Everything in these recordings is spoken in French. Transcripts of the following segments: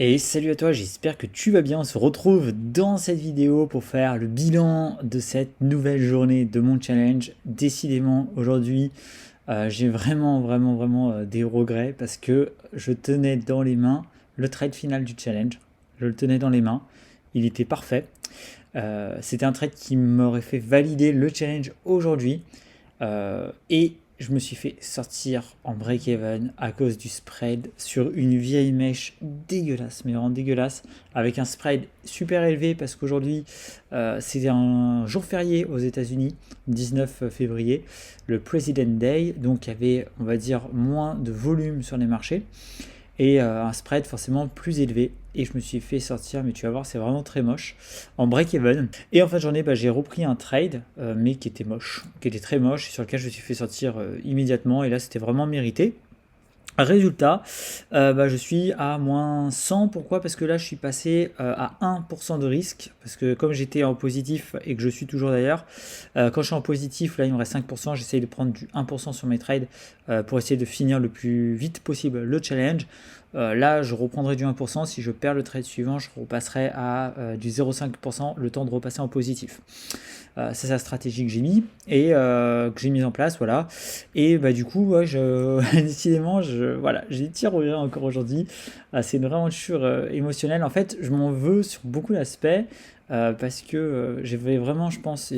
Et salut à toi, j'espère que tu vas bien. On se retrouve dans cette vidéo pour faire le bilan de cette nouvelle journée de mon challenge. Décidément, aujourd'hui, j'ai vraiment des regrets parce que je tenais dans les mains le trade final du challenge. Je le tenais dans les mains. Il était parfait. C'était un trade qui m'aurait fait valider le challenge aujourd'hui. Et je me suis fait sortir en break-even à cause du spread sur une vieille mèche dégueulasse, mais vraiment dégueulasse, avec un spread super élevé parce qu'aujourd'hui c'était un jour férié aux États-Unis, 19 février, le President Day, donc il y avait, on va dire, moins de volume sur les marchés et un spread forcément plus élevé. Et je me suis fait sortir, mais tu vas voir, c'est vraiment très moche, en break-even. Et en fin de journée, j'ai repris un trade, mais qui était moche, qui était très moche, sur lequel je me suis fait sortir immédiatement. Et là, c'était vraiment mérité. Résultat, je suis à moins 100. Pourquoi? Parce que là, je suis passé à 1% de risque. Parce que comme j'étais en positif et que je suis toujours d'ailleurs, quand je suis en positif, là, il me reste 5%. J'essaye de prendre du 1% sur mes trades pour essayer de finir le plus vite possible le challenge. Là, je reprendrai du 1%. Si je perds le trade suivant, je repasserai à du 0,5%, le temps de repasser en positif. C'est sa stratégie que j'ai mis et que j'ai mise en place, voilà. Et du coup, ouais, décidément, voilà, j'ai des petits regrets encore aujourd'hui. C'est une vraie aventure émotionnelle. En fait, je m'en veux sur beaucoup d'aspects parce que j'avais vraiment, je pense,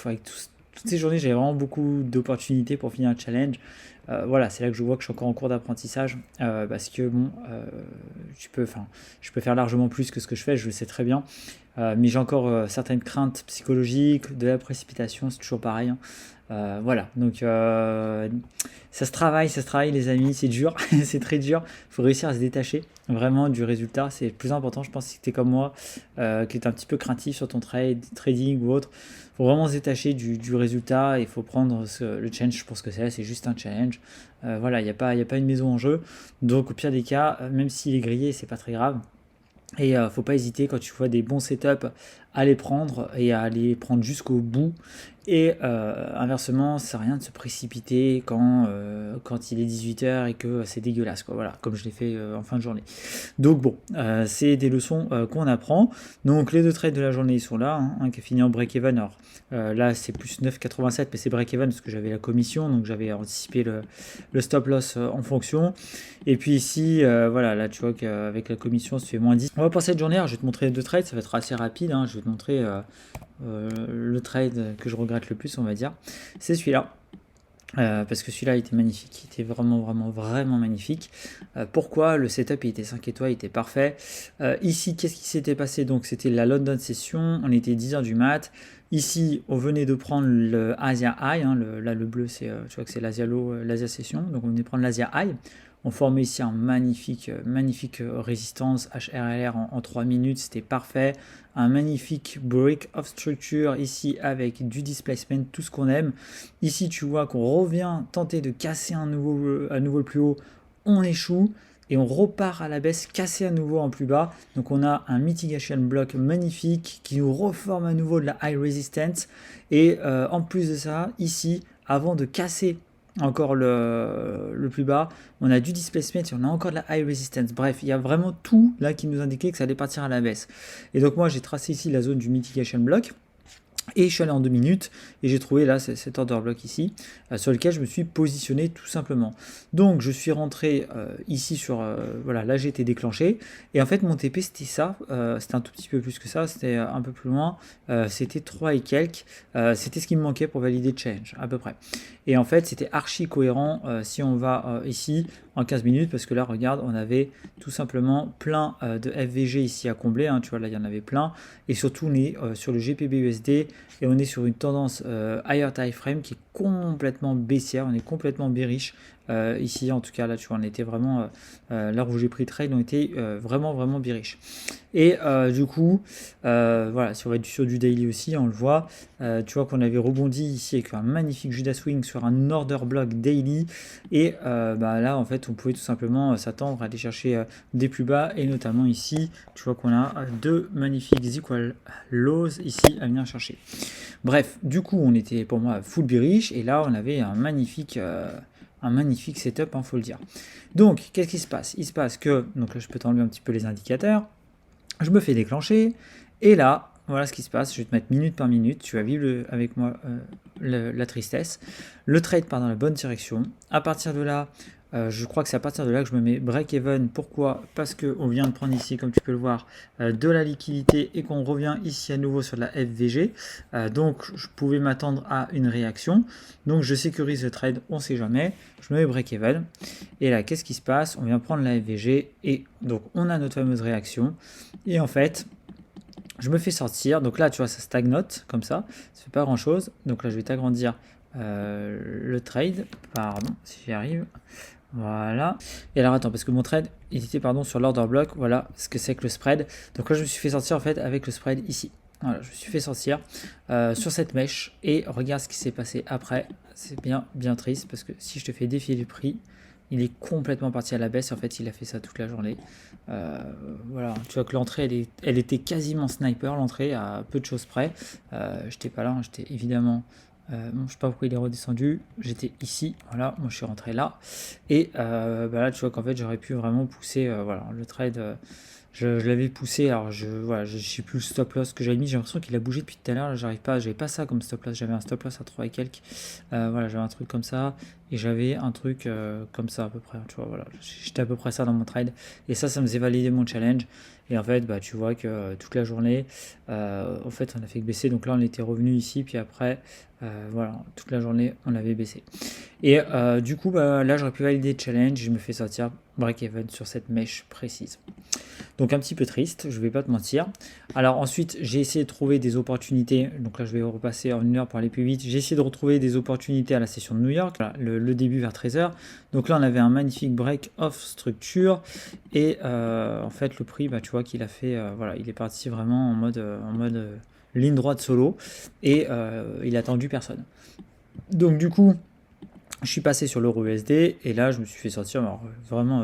avec toutes ces journées, j'avais vraiment beaucoup d'opportunités pour finir un challenge. Voilà, c'est là que je vois que je suis encore en cours d'apprentissage parce que bon, je peux faire largement plus que ce que je fais, je le sais très bien. Mais j'ai encore certaines craintes psychologiques, de la précipitation, c'est toujours pareil, hein. Voilà, donc ça se travaille les amis, c'est dur, c'est très dur. Il faut réussir à se détacher vraiment du résultat, c'est le plus important. Je pense que si tu es comme moi, qui est un petit peu craintif sur ton trading ou autre, il faut vraiment se détacher du résultat. Il faut prendre le challenge pour ce que c'est juste un challenge. Voilà, il y a pas une maison en jeu. Donc au pire des cas, même s'il est grillé, c'est pas très grave. Et faut pas hésiter quand tu vois des bons setups à les prendre et à les prendre jusqu'au bout. Et inversement, ça sert à rien de se précipiter quand il est 18 h et que c'est dégueulasse, quoi. Voilà, comme je l'ai fait en fin de journée. Donc bon, c'est des leçons qu'on apprend. Donc les deux trades de la journée ils sont là, hein, un qui a fini en break-even. Alors là c'est plus 9,87 mais c'est break-even parce que j'avais la commission, donc j'avais anticipé le stop loss en fonction. Et puis ici, voilà, là tu vois qu'avec la commission ça fait moins 10. On va passer cette journée, alors je vais te montrer les deux trades, ça va être assez rapide, hein. Je vais te montrer le trade que je regrette le plus, on va dire. C'est celui-là. Parce que celui-là était magnifique, il était vraiment magnifique. Pourquoi? Le setup il était 5 étoiles, il était parfait. Ici, qu'est-ce qui s'était passé? Donc c'était la London Session, on était 10 h du mat. Ici, on venait de prendre le Asia High, hein, là le bleu, tu vois que c'est l'Asia Low, l'Asia Session, donc on venait de prendre l'Asia High. On formait ici un magnifique résistance HRLR en 3 minutes, c'était parfait. Un magnifique break of structure ici avec du displacement, tout ce qu'on aime. Ici, tu vois qu'on revient tenter de casser à nouveau le plus haut, on échoue et on repart à la baisse, casser à nouveau en plus bas. Donc on a un mitigation block magnifique qui nous reforme à nouveau de la high resistance. Et en plus de ça, ici, avant de casser encore le plus bas, on a du displacement et on a encore de la high resistance. Bref, il y a vraiment tout là qui nous indiquait que ça allait partir à la baisse. Et donc moi j'ai tracé ici la zone du mitigation block. Et je suis allé en 2 minutes et j'ai trouvé là cet order block ici sur lequel je me suis positionné tout simplement. Donc je suis rentré ici sur voilà, là j'ai été déclenché et en fait mon TP c'était ça, c'était un tout petit peu plus que ça, c'était un peu plus loin, c'était 3 et quelques, c'était ce qui me manquait pour valider le challenge à peu près. Et en fait c'était archi cohérent si on va ici en 15 minutes parce que là regarde on avait tout simplement plein de FVG ici à combler, hein, tu vois là il y en avait plein et surtout on est sur le GPB-USD et on est sur une tendance higher time frame qui est complètement baissière, on est complètement bearish ici en tout cas là tu vois on était vraiment là où j'ai pris le trade on était vraiment bearish et du coup voilà si on va être sur du daily aussi on le voit tu vois qu'on avait rebondi ici avec un magnifique Judas Swing sur un order block daily et là en fait on pouvait tout simplement s'attendre à aller chercher des plus bas et notamment ici tu vois qu'on a deux magnifiques equal lows ici à venir chercher. Bref, du coup on était pour moi full bearish et là on avait un magnifique un magnifique setup, il faut le dire. Donc, qu'est-ce qui se passe? Il se passe que, donc là je peux t'enlever un petit peu les indicateurs, je me fais déclencher, et là, voilà ce qui se passe, je vais te mettre minute par minute, tu vas vivre avec moi la tristesse. Le trade part dans la bonne direction, à partir de là, je crois que c'est à partir de là que je me mets break-even. Pourquoi? Parce qu'on vient de prendre ici, comme tu peux le voir, de la liquidité et qu'on revient ici à nouveau sur la FVG. Donc, je pouvais m'attendre à une réaction. Donc, je sécurise le trade, on ne sait jamais. Je me mets break-even. Et là, qu'est-ce qui se passe? On vient prendre la FVG et donc, on a notre fameuse réaction. Et en fait, je me fais sortir. Donc là, tu vois, ça stagnote comme ça. Ça fait pas grand-chose. Donc là, je vais t'agrandir le trade. Pardon, si j'y arrive. Voilà. Et alors attends, parce que mon trade, il était sur l'order block. Voilà ce que c'est que le spread. Donc là, je me suis fait sortir en fait avec le spread ici. Voilà, je me suis fait sortir sur cette mèche. Et regarde ce qui s'est passé après. C'est bien triste parce que si je te fais défier du prix, il est complètement parti à la baisse. En fait, il a fait ça toute la journée. Voilà, tu vois que l'entrée, elle était quasiment sniper, l'entrée, à peu de choses près. J'étais pas là, hein, j'étais évidemment... bon, je sais pas pourquoi il est redescendu, j'étais ici, voilà, moi je suis rentré là, et là tu vois qu'en fait j'aurais pu vraiment pousser, voilà, le trade, je l'avais poussé, alors voilà, je sais plus le stop loss que j'avais mis, j'ai l'impression qu'il a bougé depuis tout à l'heure, j'arrive pas, j'avais pas ça comme stop loss, j'avais un stop loss à 3 et quelques, voilà, j'avais un truc comme ça, et j'avais un truc comme ça à peu près, tu vois, voilà, j'étais à peu près ça dans mon trade, et ça me faisait valider mon challenge. Et en fait, tu vois que toute la journée, en fait, on a fait que baisser. Donc là, on était revenu ici, puis après, voilà, toute la journée, on avait baissé. Et du coup, là, j'aurais pu valider le challenge. Je me fais sortir break-even sur cette mèche précise. Donc un petit peu triste, je vais pas te mentir. Alors ensuite, j'ai essayé de trouver des opportunités. Donc là, je vais repasser en 1 heure pour aller plus vite. J'ai essayé de retrouver des opportunités à la session de New York, voilà, le début vers 13h. Donc là, on avait un magnifique break-off structure. Et en fait, le prix, tu vois qu'il a fait, voilà, il est parti vraiment en mode ligne droite solo. Et il a attendu personne. Donc du coup, je suis passé sur l'euro USD. Et là, je me suis fait sortir, alors, vraiment...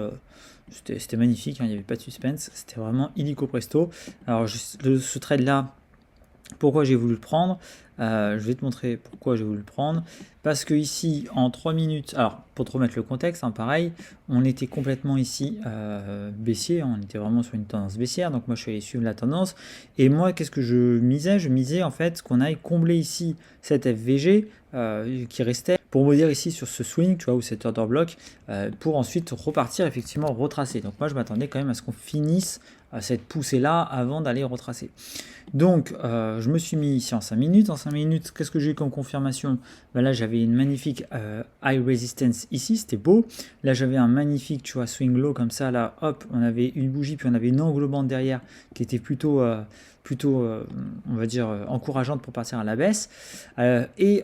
C'était magnifique, hein, il n'y avait pas de suspense, c'était vraiment illico presto. Alors ce trade là, pourquoi j'ai voulu le prendre? Je vais te montrer pourquoi j'ai voulu le prendre. Parce que ici, en 3 minutes, alors pour te remettre le contexte, hein, pareil, on était complètement ici baissier, hein, on était vraiment sur une tendance baissière, donc moi je suis allé suivre la tendance. Et moi, qu'est-ce que je misais? Je misais en fait qu'on aille combler ici cette FVG qui restait pour me dire ici sur ce swing, tu vois, ou cet order block, pour ensuite repartir effectivement retracer. Donc moi je m'attendais quand même à ce qu'on finisse cette poussée là avant d'aller retracer. Donc je me suis mis ici en 5 minutes. En 5 minutes, qu'est-ce que j'ai eu comme confirmation? Là j'avais une magnifique high resistance ici, c'était beau. Là j'avais un magnifique, tu vois, swing low comme ça, là hop, on avait une bougie, puis on avait une englobante derrière qui était plutôt on va dire, encourageante pour partir à la baisse. Et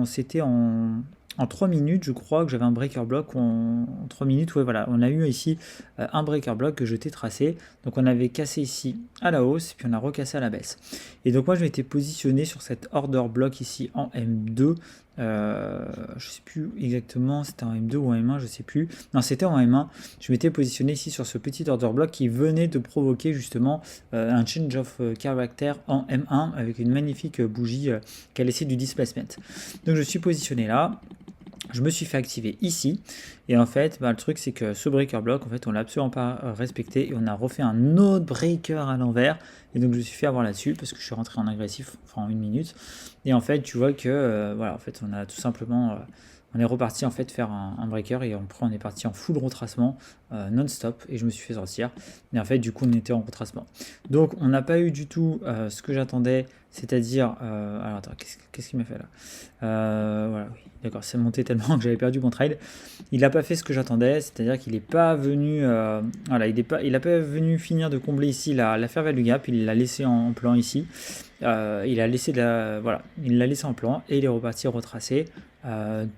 c'était en 3 minutes, je crois que j'avais un breaker block en 3 minutes. Ouais, voilà, on a eu ici un breaker block que je t'ai tracé. Donc on avait cassé ici à la hausse, puis on a recassé à la baisse. Et donc moi je m'étais positionné sur cet order block ici en M2. Je sais plus exactement, c'était en M2 ou en M1, je sais plus. Non, c'était en M1. Je m'étais positionné ici sur ce petit order block qui venait de provoquer justement un change of character en M1 avec une magnifique bougie qui a laissé du displacement. Donc je suis positionné là. Je me suis fait activer ici et en fait le truc c'est que ce breaker block en fait on l'a absolument pas respecté et on a refait un autre breaker à l'envers et donc je me suis fait avoir là-dessus parce que je suis rentré en agressif en 1 minute et en fait tu vois que voilà en fait on a tout simplement on est reparti en fait faire un breaker et après on est parti en full retracement non-stop et je me suis fait sortir et en fait du coup on était en retracement donc on n'a pas eu du tout ce que j'attendais, c'est-à-dire alors attends, qu'est-ce qu'il m'a fait là, voilà, oui, d'accord, c'est monté tellement que j'avais perdu mon trade. Il n'a pas fait ce que j'attendais, c'est-à-dire qu'il n'est pas venu voilà, il a pas venu finir de combler ici la fair value gap, il l'a laissé en plan ici. Il a laissé voilà, il l'a laissé en plan et il est reparti retracer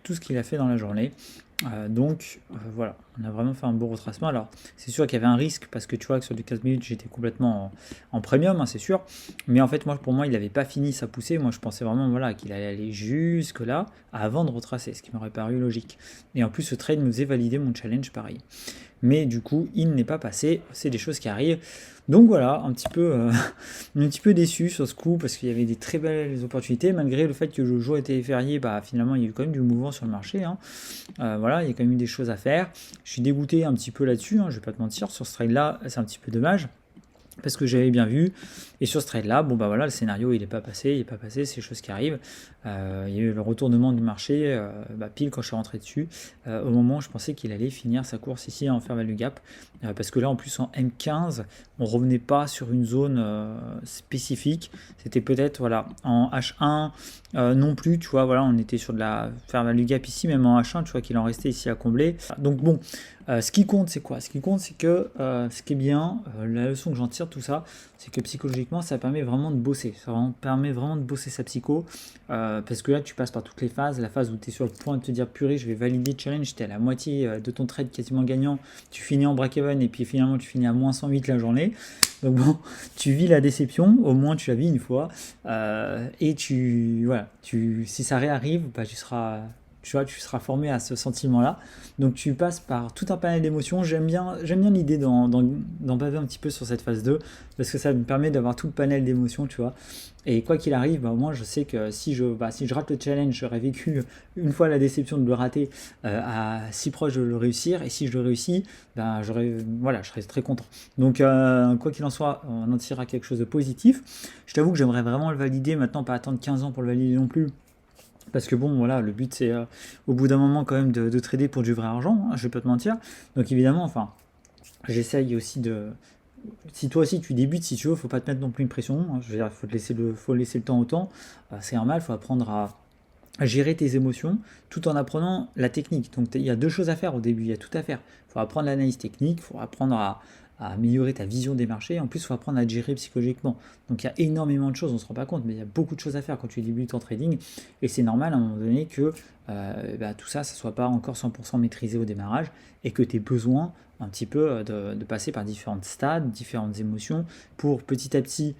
tout ce qu'il a fait dans la journée. Donc voilà, on a vraiment fait un beau retracement. Alors c'est sûr qu'il y avait un risque parce que tu vois que sur du 15 minutes j'étais complètement en premium, hein, c'est sûr. Mais en fait pour moi il n'avait pas fini sa poussée. Moi je pensais vraiment voilà, qu'il allait aller jusque là avant de retracer, ce qui m'aurait paru logique. Et en plus ce trade nous faisait valider mon challenge pareil. mais du coup, il n'est pas passé. C'est des choses qui arrivent. Donc voilà, un petit peu déçu sur ce coup parce qu'il y avait des très belles opportunités malgré le fait que le jour était férié. Bah finalement, il y a eu quand même du mouvement sur le marché, hein. Voilà, il y a quand même eu des choses à faire. Je suis dégoûté un petit peu là-dessus, hein, je vais pas te mentir. Sur ce trade-là, c'est un petit peu dommage parce que j'avais bien vu. Et sur ce trade-là, bon bah voilà, le scénario il n'est pas passé, il n'est pas passé, c'est des choses qui arrivent. Il y a eu le retournement du marché, pile quand je suis rentré dessus, au moment où je pensais qu'il allait finir sa course ici en fair value gap, parce que là en plus en M15, on revenait pas sur une zone spécifique, c'était peut-être voilà en H1 non plus, tu vois, voilà, on était sur de la fair value gap ici, même en H1, tu vois qu'il en restait ici à combler. Donc bon, ce qui compte, c'est quoi? Ce qui compte, c'est que ce qui est bien, la leçon que j'en tire de tout ça, c'est que psychologiquement, ça permet vraiment de bosser. Permet vraiment de bosser sa psycho. Parce que là, tu passes par toutes les phases. La phase où tu es sur le point de te dire, purée, je vais valider le challenge, tu es à la moitié de ton trade quasiment gagnant. Tu finis en break-even et puis finalement, tu finis à moins 108 la journée. Donc bon, tu vis la déception, au moins tu la vis une fois. Et si ça réarrive, bah, tu vois, tu seras formé à ce sentiment-là. Donc tu passes par tout un panel d'émotions. J'aime bien l'idée d'en baver un petit peu sur cette phase 2 parce que ça me permet d'avoir tout le panel d'émotions, tu vois. Et quoi qu'il arrive, bah, au moins je sais que si je rate le challenge, j'aurais vécu une fois la déception de le rater à si proche de le réussir. Et si je le réussis, bah, je serais très content. Donc quoi qu'il en soit, on en tirera quelque chose de positif. Je t'avoue que j'aimerais vraiment le valider maintenant, pas attendre 15 ans pour le valider non plus. Parce que bon, voilà, le but c'est au bout d'un moment quand même de trader pour du vrai argent, hein, je vais pas te mentir. Donc évidemment, enfin, j'essaye aussi de. Si toi aussi tu débutes, si tu veux, faut pas te mettre non plus une pression, hein. Je veux dire, faut laisser le temps au temps. C'est normal, faut apprendre à gérer tes émotions tout en apprenant la technique. Donc il y a deux choses à faire au début, il y a tout à faire. Il faut apprendre l'analyse technique, il faut apprendre à améliorer ta vision des marchés. En plus, il faut apprendre à te gérer psychologiquement. Donc il y a énormément de choses, on ne se rend pas compte, mais il y a beaucoup de choses à faire quand tu débutes en trading. Et c'est normal à un moment donné que tout ça ne soit pas encore 100% maîtrisé au démarrage et que tu aies besoin un petit peu de passer par différents stades, différentes émotions pour petit à petit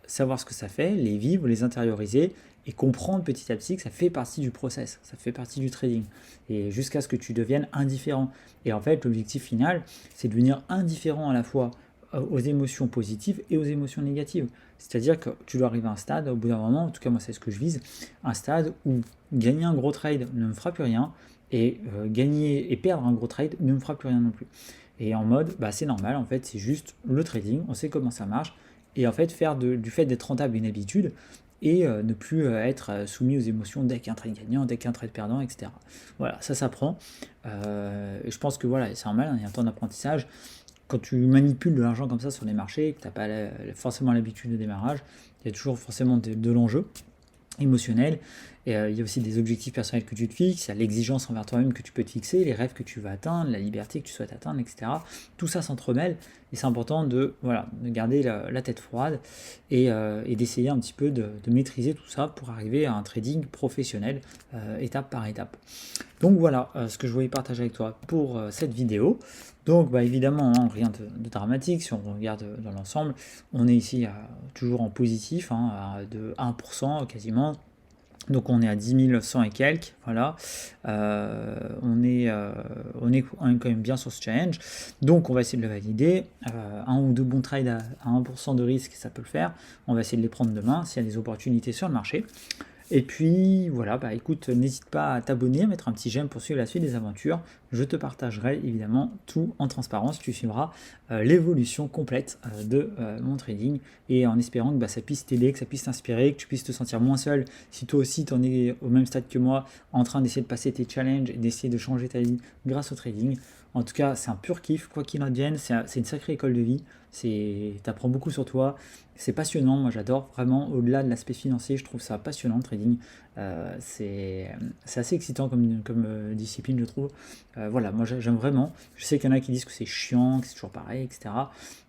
savoir ce que ça fait, les vivre, les intérioriser et comprendre petit à petit que ça fait partie du process, ça fait partie du trading, et jusqu'à ce que tu deviennes indifférent. Et en fait, l'objectif final, c'est de devenir indifférent à la fois aux émotions positives et aux émotions négatives. C'est-à-dire que tu dois arriver à un stade, au bout d'un moment, en tout cas moi c'est ce que je vise, un stade où gagner un gros trade ne me fera plus rien, et gagner et perdre un gros trade ne me fera plus rien non plus. Et en mode, c'est normal, en fait, c'est juste le trading, on sait comment ça marche, et en fait, faire du fait d'être rentable une habitude, et ne plus être soumis aux émotions dès qu'un trade gagnant, dès qu'un trade perdant, etc. Voilà, ça s'apprend. Et je pense que voilà, c'est normal, hein, il y a un temps d'apprentissage. Quand tu manipules de l'argent comme ça sur les marchés, que tu n'as pas forcément l'habitude de démarrage, il y a toujours forcément de l'enjeu émotionnel. Et il y a aussi des objectifs personnels que tu te fixes, il y a l'exigence envers toi-même que tu peux te fixer, les rêves que tu veux atteindre, la liberté que tu souhaites atteindre, etc. Tout ça s'entremêle et c'est important de garder la tête froide et d'essayer un petit peu de maîtriser tout ça pour arriver à un trading professionnel étape par étape. Donc voilà ce que je voulais partager avec toi pour cette vidéo. Donc évidemment, hein, rien de dramatique, si on regarde dans l'ensemble, on est ici toujours en positif, hein, de 1% quasiment. Donc on est à 10 100 et quelques, voilà. On est quand même bien sur ce challenge. Donc on va essayer de le valider. Un ou deux bons trades à 1% de risque, ça peut le faire. On va essayer de les prendre demain s'il y a des opportunités sur le marché. Et puis voilà, écoute, n'hésite pas à t'abonner, à mettre un petit j'aime pour suivre la suite des aventures. Je te partagerai évidemment tout en transparence. Tu suivras l'évolution complète de mon trading et en espérant que ça puisse t'aider, que ça puisse t'inspirer, que tu puisses te sentir moins seul si toi aussi tu en es au même stade que moi, en train d'essayer de passer tes challenges et d'essayer de changer ta vie grâce au trading. En tout cas, c'est un pur kiff, quoi qu'il en advienne, c'est une sacrée école de vie. T'apprends beaucoup sur toi, c'est passionnant, moi j'adore vraiment, au-delà de l'aspect financier, je trouve ça passionnant le trading, c'est assez excitant comme discipline je trouve. Voilà, moi j'aime vraiment, je sais qu'il y en a qui disent que c'est chiant, que c'est toujours pareil, etc.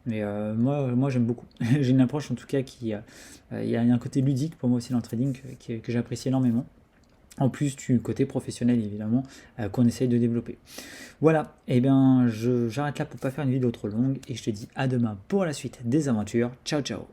Mais moi j'aime beaucoup, j'ai une approche en tout cas il y a un côté ludique pour moi aussi dans le trading que j'apprécie énormément. En plus du côté professionnel évidemment qu'on essaye de développer. Voilà, et bien j'arrête là pour pas faire une vidéo trop longue et je te dis à demain pour la suite des aventures. Ciao ciao.